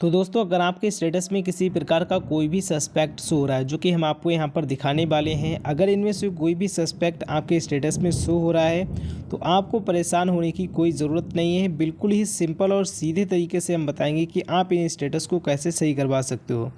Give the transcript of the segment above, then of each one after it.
तो दोस्तों अगर आपके स्टेटस में किसी प्रकार का कोई भी सस्पेक्ट शो हो रहा है जो कि हम आपको यहाँ पर दिखाने वाले हैं, अगर इनमें से कोई भी सस्पेक्ट आपके स्टेटस में शो हो रहा है तो आपको परेशान होने की कोई ज़रूरत नहीं है। बिल्कुल ही सिंपल और सीधे तरीके से हम बताएंगे कि आप इन स्टेटस को कैसे सही करवा सकते हो।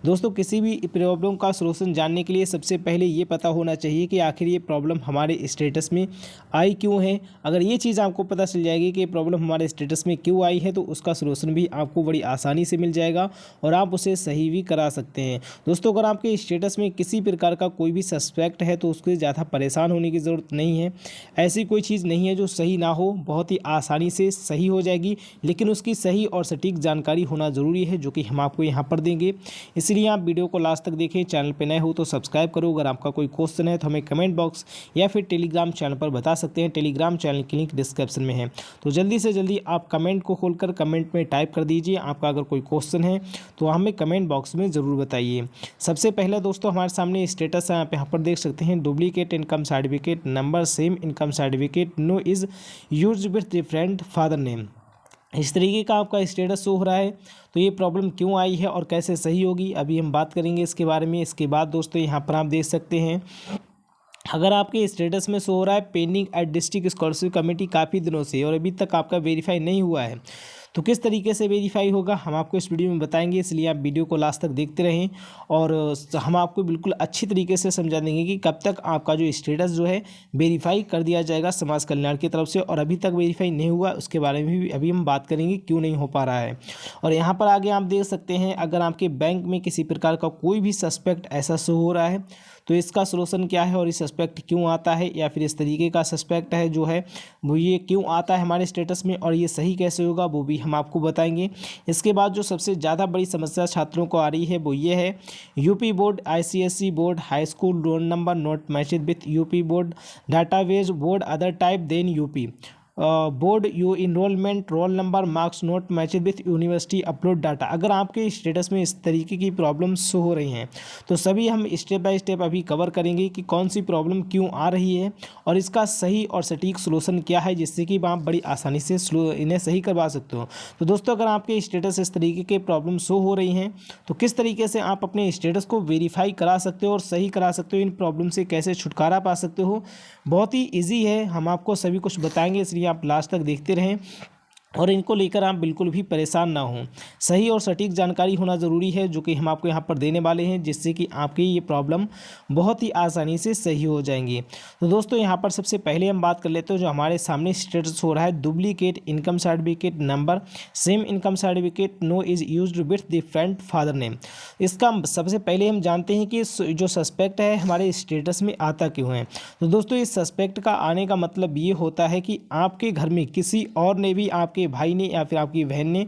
दोस्तों किसी भी प्रॉब्लम का सलूशन जानने के लिए सबसे पहले ये पता होना चाहिए कि आखिर ये प्रॉब्लम हमारे स्टेटस में आई क्यों है। अगर ये चीज़ आपको पता चल जाएगी कि प्रॉब्लम हमारे स्टेटस में क्यों आई है तो उसका सलूशन भी आपको बड़ी आसानी से मिल जाएगा और आप उसे सही भी करा सकते हैं। दोस्तों अगर आपके स्टेटस में किसी प्रकार का कोई भी सस्पेक्ट है तो उसके ज़्यादा परेशान होने की ज़रूरत नहीं है। ऐसी कोई चीज़ नहीं है जो सही ना हो, बहुत ही आसानी से सही हो जाएगी, लेकिन उसकी सही और सटीक जानकारी होना ज़रूरी है जो कि हम आपको यहाँ पर देंगे। इसलिए आप वीडियो को लास्ट तक देखें। चैनल पर नए हो तो सब्सक्राइब करो। अगर आपका कोई क्वेश्चन है तो हमें कमेंट बॉक्स या फिर टेलीग्राम चैनल पर बता सकते हैं। टेलीग्राम चैनल की लिंक डिस्क्रिप्शन में है, तो जल्दी से जल्दी आप कमेंट को खोलकर कमेंट में टाइप कर दीजिए। आपका अगर कोई क्वेश्चन है तो हमें कमेंट बॉक्स में ज़रूर बताइए। सबसे पहले दोस्तों हमारे सामने स्टेटस है, आप यहाँ पर देख सकते हैं duplicate income certificate number, same income certificate, no is used with different father name. इस तरीके का आपका स्टेटस शो हो रहा है। तो ये प्रॉब्लम क्यों आई है और कैसे सही होगी अभी हम बात करेंगे इसके बारे में। इसके बाद दोस्तों यहाँ पर आप देख सकते हैं अगर आपके स्टेटस में शो हो रहा है pending at district scholarship committee काफ़ी दिनों से और अभी तक आपका वेरीफाई नहीं हुआ है, तो किस तरीके से वेरीफाई होगा हम आपको इस वीडियो में बताएंगे। इसलिए आप वीडियो को लास्ट तक देखते रहें और हम आपको बिल्कुल अच्छी तरीके से समझा देंगे कि कब तक आपका जो स्टेटस जो है वेरीफाई कर दिया जाएगा समाज कल्याण की तरफ से, और अभी तक वेरीफाई नहीं हुआ उसके बारे में भी अभी हम बात करेंगे क्यों नहीं हो पा रहा है। और यहाँ पर आगे आप देख सकते हैं अगर आपके बैंक में किसी प्रकार का कोई भी सस्पेक्ट ऐसा शो हो रहा है तो इसका सलूशन क्या है और ये सस्पेक्ट क्यों आता है, या फिर इस तरीके का सस्पेक्ट है जो है वो ये क्यों आता है हमारे स्टेटस में और ये सही कैसे होगा वो भी हम आपको बताएंगे। इसके बाद जो सबसे ज़्यादा बड़ी समस्या छात्रों को आ रही है वो ये है UP board, ICSE board, high school roll number not matched with UP board database, board other type than UP board, you enrolment roll number, marks not matched with university upload data. अगर आपके status में इस तरीके की problem show हो रही हैं तो सभी हम स्टेप बाय स्टेप अभी कवर करेंगे कि कौन सी प्रॉब्लम क्यों आ रही है और इसका सही और सटीक सलूशन क्या है, जिससे कि आप बड़ी आसानी से इन्हें सही करवा सकते हो। तो दोस्तों अगर आपके स्टेटस इस तरीके के प्रॉब्लम शो हो रही हैं तो किस तरीके से आप अपने स्टेटस को वेरीफाई करा सकते हो और सही करा सकते हो, इन प्रॉब्लम से कैसे छुटकारा पा सकते हो, बहुत ही ईजी है। हम आपको सभी कुछ बताएंगे, इसलिए आप लास्ट तक देखते रहें और इनको लेकर आप बिल्कुल भी परेशान ना हों। सही और सटीक जानकारी होना ज़रूरी है जो कि हम आपको यहाँ पर देने वाले हैं, जिससे कि आपकी ये प्रॉब्लम बहुत ही आसानी से सही हो जाएंगी। तो दोस्तों यहाँ पर सबसे पहले हम बात कर लेते हैं जो हमारे सामने स्टेटस हो रहा है duplicate income certificate number, same income certificate, no is used with different father name. इसका सबसे पहले हम जानते हैं कि जो सस्पेक्ट है हमारे स्टेटस में आता क्यों है। तो दोस्तों इस सस्पेक्ट का आने का मतलब ये होता है कि आपके घर में किसी और ने भी, आपके भाई ने या फिर आपकी बहन ने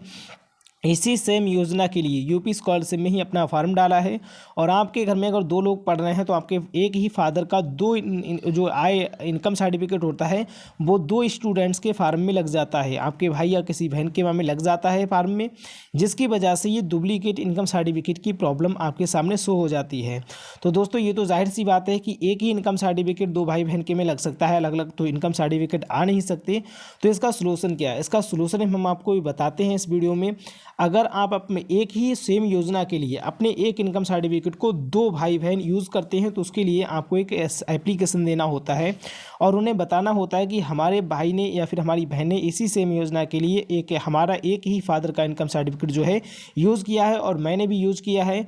इसी सेम योजना के लिए यूपी स्कॉलरशिप में ही अपना फॉर्म डाला है और आपके घर में अगर दो लोग पढ़ रहे हैं तो आपके एक ही फादर का दो जो आय इनकम सर्टिफिकेट होता है वो दो स्टूडेंट्स के फार्म में लग जाता है, आपके भाई या किसी बहन के नाम में लग जाता है फार्म में, जिसकी वजह से ये डुप्लीकेट इनकम सर्टिफिकेट की प्रॉब्लम आपके सामने शो हो जाती है। तो दोस्तों ये तो जाहिर सी बात है कि एक ही इनकम सर्टिफिकेट दो भाई बहन के में लग सकता है, अलग अलग तो इनकम सर्टिफिकेट आ नहीं सकते। तो इसका सोल्यूशन क्या है, इसका सोल्यूशन हम आपको बताते हैं इस वीडियो में। अगर आप अपने एक ही सेम योजना के लिए अपने एक इनकम सर्टिफिकेट को दो भाई बहन यूज़ करते हैं तो उसके लिए आपको एक एप्लीकेशन देना होता है और उन्हें बताना होता है कि हमारे भाई ने या फिर हमारी बहन ने इसी सेम योजना के लिए हमारा एक ही फादर का इनकम सर्टिफिकेट जो है यूज़ किया है और मैंने भी यूज़ किया है,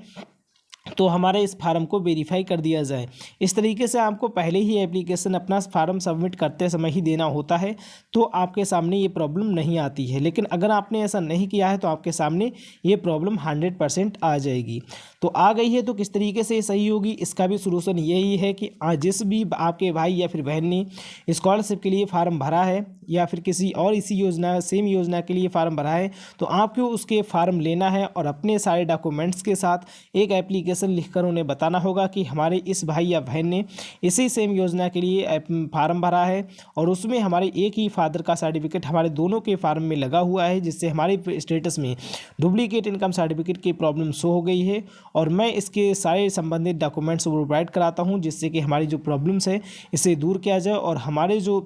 तो हमारे इस फार्म को वेरीफाई कर दिया जाए। इस तरीके से आपको पहले ही एप्लीकेशन अपना फार्म सबमिट करते समय ही देना होता है, तो आपके सामने ये प्रॉब्लम नहीं आती है। लेकिन अगर आपने ऐसा नहीं किया है तो आपके सामने ये प्रॉब्लम 100% आ जाएगी। तो आ गई है तो किस तरीके से सही होगी, इसका भी सोल्यूशन यही है कि जिस भी आपके भाई या फिर बहन ने स्कॉलरशिप के लिए फार्म भरा है या फिर किसी और इसी योजना सेम योजना के लिए फार्म भरा है तो आपको उसके फार्म लेना है और अपने सारे डॉक्यूमेंट्स के साथ एक एप्लीकेशन लिखकर उन्हें बताना होगा कि हमारे इस भाई या बहन ने इसी सेम योजना के लिए फार्म भरा है और उसमें हमारे एक ही फादर का सर्टिफिकेट हमारे दोनों के फार्म में लगा हुआ है, जिससे हमारे स्टेटस में डुप्लीकेट इनकम सर्टिफिकेट की प्रॉब्लम शो हो गई है और मैं इसके सारे संबंधित डॉक्यूमेंट्स प्रोवाइड कराता हूं, जिससे कि हमारी जो प्रॉब्लम्स है इसे दूर किया जाए और हमारे जो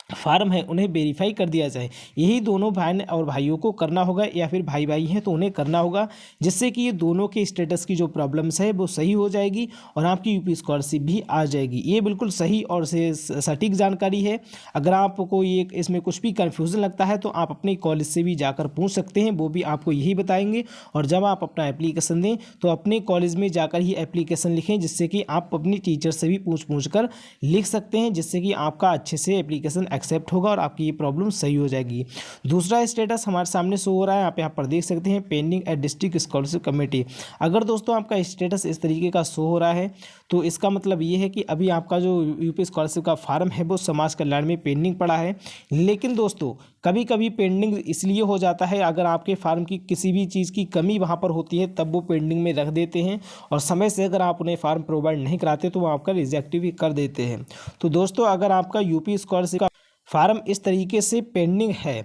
फार्म है उन्हें वेरीफाई कर दिया जाए। यही दोनों बहन और भाइयों को करना होगा, या फिर भाई भाई हैं तो उन्हें करना होगा, जिससे कि ये दोनों के स्टेटस की जो प्रॉब्लम्स है वो सही हो जाएगी और आपकी यूपी स्कॉलरशिप भी आ जाएगी। ये बिल्कुल सही और सटीक जानकारी है। अगर आपको ये इसमें कुछ भी कन्फ्यूज़न लगता है तो आप अपने कॉलेज से भी जाकर पूछ सकते हैं, वो भी आपको यही बताएंगे। और जब आप अपना एप्लीकेशन दें तो अपने कॉलेज में जाकर ही एप्लीकेशन लिखें, जिससे कि आप अपनी टीचर से भी पूछ कर लिख सकते हैं, जिससे कि आपका अच्छे से एप्लीकेशन एक्सेप्ट होगा और आपकी ये प्रॉब्लम सही हो जाएगी। दूसरा स्टेटस हमारे सामने शो हो रहा है, आप यहाँ पर देख सकते हैं, pending at district scholarship committee. अगर दोस्तों आपका स्टेटस इस तरीके का शो हो रहा है तो इसका मतलब ये है कि अभी आपका जो यूपी स्कॉलरशिप का फार्म है वो समाज कल्याण में पेंडिंग पड़ा है। लेकिन दोस्तों कभी कभी पेंडिंग इसलिए हो जाता है, अगर आपके फार्म की किसी भी चीज़ की कमी वहाँ पर होती है तब वो पेंडिंग में रख देते हैं, और समय से अगर आप उन्हें फार्म प्रोवाइड नहीं कराते तो वो आपका रिजेक्ट भी कर देते हैं। तो दोस्तों अगर आपका यूपी स्कॉलरशिप का फार्म इस तरीके से पेंडिंग है,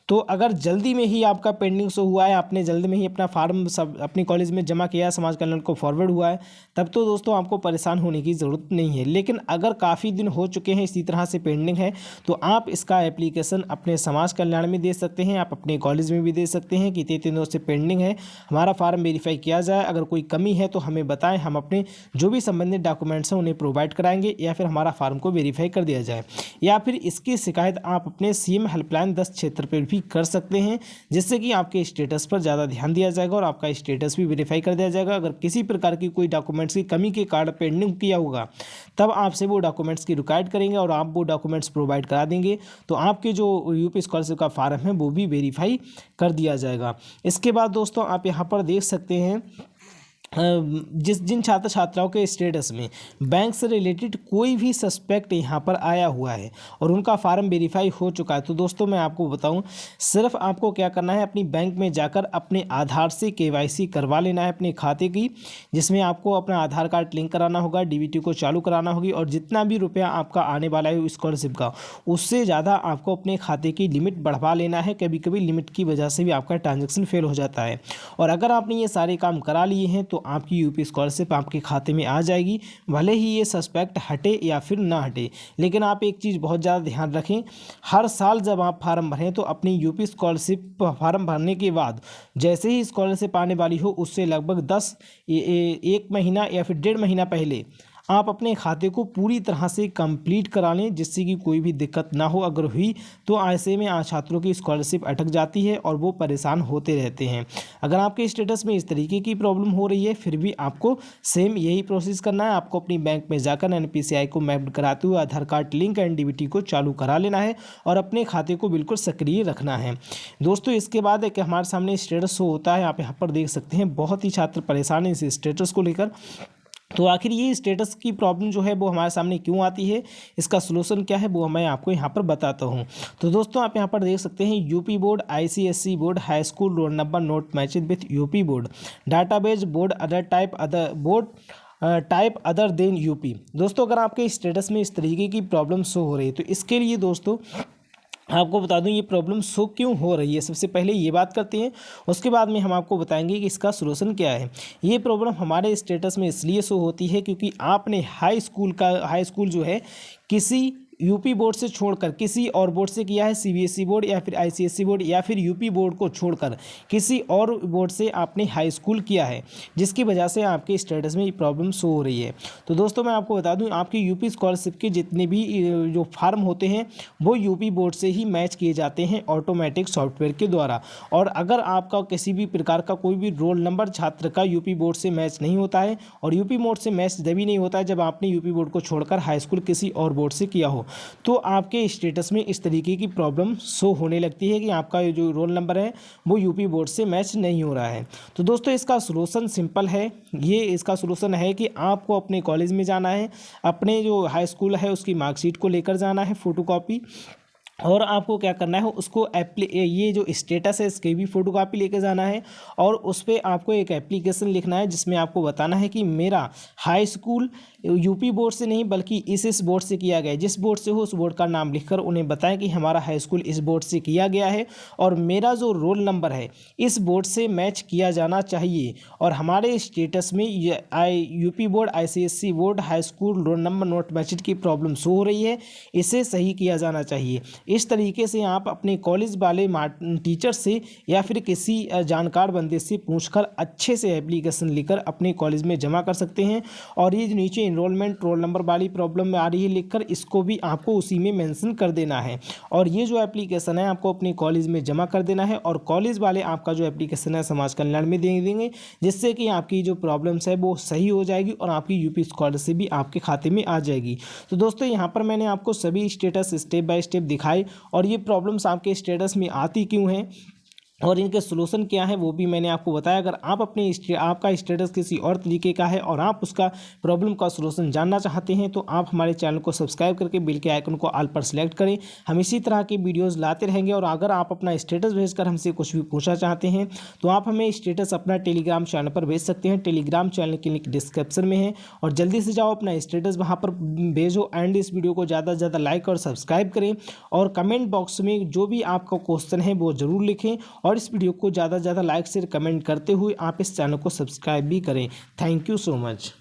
तो अगर जल्दी में ही आपका पेंडिंग शो हुआ है, आपने जल्दी में ही अपना फार्म सब अपनी कॉलेज में जमा किया है, समाज कल्याण को फॉरवर्ड हुआ है, तब तो दोस्तों आपको परेशान होने की ज़रूरत नहीं है। लेकिन अगर काफ़ी दिन हो चुके हैं इसी तरह से पेंडिंग है, तो आप इसका एप्लीकेशन अपने समाज कल्याण में दे सकते हैं, आप अपने कॉलेज में भी दे सकते हैं कि इतने दिनों से पेंडिंग है, हमारा फार्म वेरीफाई किया जाए, अगर कोई कमी है तो हमें बताएं, हम अपने जो भी संबंधित डॉक्यूमेंट्स हैं उन्हें प्रोवाइड कराएंगे, या फिर हमारा फार्म को वेरीफाई कर दिया जाए। या फिर इसकी शिकायत आप अपने सीएम हेल्पलाइन 10 क्षेत्र पर भी कर सकते हैं, जिससे कि आपके स्टेटस पर ज़्यादा ध्यान दिया जाएगा और आपका स्टेटस भी वेरीफाई कर दिया जाएगा। अगर किसी प्रकार की कोई डॉक्यूमेंट्स की कमी के कारण पेंडिंग किया होगा तब आपसे वो डॉक्यूमेंट्स की रिक्वायर्ड करेंगे और आप वो डॉक्यूमेंट्स प्रोवाइड करा देंगे, तो आपके जो यूपी स्कॉलरशिप का फार्म है वो भी वेरीफाई कर दिया जाएगा। इसके बाद दोस्तों आप यहाँ पर देख सकते हैं जिन छात्र छात्राओं के स्टेटस में बैंक से रिलेटेड कोई भी सस्पेक्ट यहाँ पर आया हुआ है और उनका फार्म वेरीफाई हो चुका है, तो दोस्तों मैं आपको बताऊं, सिर्फ आपको क्या करना है, अपनी बैंक में जाकर अपने आधार से केवाईसी करवा लेना है अपने खाते की, जिसमें आपको अपना आधार कार्ड लिंक कराना होगा, डीबीटी को चालू कराना होगी, और जितना भी रुपया आपका आने वाला है स्कॉलरशिप का उससे ज़्यादा आपको अपने खाते की लिमिट बढ़वा लेना है। कभी कभी लिमिट की वजह से भी आपका ट्रांजेक्शन फेल हो जाता है, और अगर आपने ये सारे काम करा लिए हैं तो आपकी यूपी स्कॉलरशिप आपके खाते में आ जाएगी, भले ही ये सस्पेक्ट हटे या फिर ना हटे। लेकिन आप एक चीज़ बहुत ज़्यादा ध्यान रखें, हर साल जब आप फार्म भरें तो अपनी यूपी स्कॉलरशिप फार्म भरने के बाद जैसे ही स्कॉलरशिप आने वाली हो उससे लगभग 1 महीना या फिर 1.5 महीना पहले आप अपने खाते को पूरी तरह से कंप्लीट करा लें, जिससे कि कोई भी दिक्कत ना हो। अगर हुई तो ऐसे में छात्रों की स्कॉलरशिप अटक जाती है और वो परेशान होते रहते हैं। अगर आपके स्टेटस में इस तरीके की प्रॉब्लम हो रही है फिर भी आपको सेम यही प्रोसेस करना है, आपको अपनी बैंक में जाकर एनपीसीआई को मैप कराते हुए आधार कार्ड लिंक एंड डीबीटी को चालू करा लेना है और अपने खाते को बिल्कुल सक्रिय रखना है। दोस्तों इसके बाद एक हमारे सामने स्टेटस शो होता है, आप यहाँ पर देख सकते हैं, बहुत ही छात्र परेशान हैं इस स्टेटस को लेकर। तो आखिर ये स्टेटस की प्रॉब्लम जो है वो हमारे सामने क्यों आती है, इसका सलूशन क्या है, वो मैं आपको यहाँ पर बताता हूँ। तो दोस्तों आप यहाँ पर देख सकते हैं, UP board, ICSE board, high school roll number note matched with UP board, database board type other than UP. दोस्तों अगर आपके स्टेटस में इस तरीके की प्रॉब्लम शो हो रही है तो इसके लिए दोस्तों आपको बता दूं ये प्रॉब्लम शो क्यों हो रही है, सबसे पहले ये बात करते हैं, उसके बाद में हम आपको बताएंगे कि इसका सलूशन क्या है। ये प्रॉब्लम हमारे स्टेटस में इसलिए शो होती है क्योंकि आपने हाई स्कूल जो है किसी यूपी बोर्ड से छोड़कर किसी और बोर्ड से किया है, सीबीएसई बोर्ड या फिर आईसीएसई बोर्ड या फिर यूपी बोर्ड को छोड़कर किसी और बोर्ड से आपने हाई स्कूल किया है, जिसकी वजह से आपके स्टेटस में ये प्रॉब्लम शो हो रही है। तो दोस्तों मैं आपको बता दूं, आपके यूपी स्कॉलरशिप के जितने भी जो फार्म होते हैं वो यूपी बोर्ड से ही मैच किए जाते हैं ऑटोमेटिक सॉफ्टवेयर के द्वारा। और अगर आपका किसी भी प्रकार का कोई भी रोल नंबर छात्र का यूपी बोर्ड से मैच नहीं होता है, और यूपी बोर्ड से मैच जब नहीं होता है जब आपने यूपी बोर्ड को छोड़कर हाई स्कूल किसी और बोर्ड से किया हो, तो आपके स्टेटस में इस तरीके की प्रॉब्लम शो होने लगती है कि आपका जो रोल नंबर है वो यूपी बोर्ड से मैच नहीं हो रहा है। तो दोस्तों इसका सलूशन सिंपल है, इसका सलूशन है कि आपको अपने कॉलेज में जाना है, अपने जो हाई स्कूल है उसकी मार्कशीट को लेकर जाना है फोटोकॉपी, और आपको क्या करना है उसको ये जो स्टेटस है इसकी भी फ़ोटोकॉपी लेके जाना है और उस पर आपको एक एप्लीकेशन लिखना है जिसमें आपको बताना है कि मेरा हाई स्कूल यूपी बोर्ड से नहीं बल्कि इस बोर्ड से किया गया है। जिस बोर्ड से हो उस बोर्ड का नाम लिखकर उन्हें बताएं कि हमारा हाई स्कूल इस बोर्ड से किया गया है और मेरा जो रोल नंबर है इस बोर्ड से मैच किया जाना चाहिए और हमारे स्टेटस में UP board ICSE board high school roll number note matching की प्रॉब्लम शो हो रही है, इसे सही किया जाना चाहिए। इस तरीके से आप अपने कॉलेज वाले टीचर से या फिर किसी जानकार बंदे से पूछकर अच्छे से एप्लीकेशन लिखकर अपने कॉलेज में जमा कर सकते हैं। और ये जो नीचे इनरोलमेंट रोल नंबर वाली प्रॉब्लम में आ रही है लिखकर, इसको भी आपको उसी में मेंशन कर देना है और ये जो एप्लीकेशन है आपको अपने कॉलेज में जमा कर देना है और कॉलेज वाले आपका जो एप्लीकेशन है समाज कल्याण में दे देंगे, जिससे कि आपकी जो प्रॉब्लम्स है वो सही हो जाएगी और आपकी यूपी स्कॉलरशिप भी आपके खाते में आ जाएगी। तो दोस्तों यहाँ पर मैंने आपको सभी स्टेटस स्टेप बाय स्टेप दिखाए और ये प्रॉब्लम्स आपके स्टेटस में आती क्यों हैं और इनके सोल्यूशन क्या है वो भी मैंने आपको बताया। अगर आप आपका स्टेटस किसी और तरीके का है और आप उसका प्रॉब्लम का सोल्यूशन जानना चाहते हैं तो आप हमारे चैनल को सब्सक्राइब करके बेल के आइकन को ऑल पर सेलेक्ट करें। हम इसी तरह के वीडियोस लाते रहेंगे और अगर आप अपना स्टेटस भेजकर हमसे कुछ भी पूछना चाहते हैं तो आप हमें स्टेटस अपना टेलीग्राम चैनल पर भेज सकते हैं। टेलीग्राम चैनल की लिंक डिस्क्रिप्शन में है और जल्दी से जाओ अपना स्टेटस वहाँ पर भेजो एंड इस वीडियो को ज़्यादा से ज़्यादा लाइक और सब्सक्राइब करें और कमेंट बॉक्स में जो भी आपका क्वेश्चन है वो ज़रूर लिखें और इस वीडियो को ज़्यादा से ज़्यादा लाइक शेयर कमेंट करते हुए आप इस चैनल को सब्सक्राइब भी करें। Thank you so much.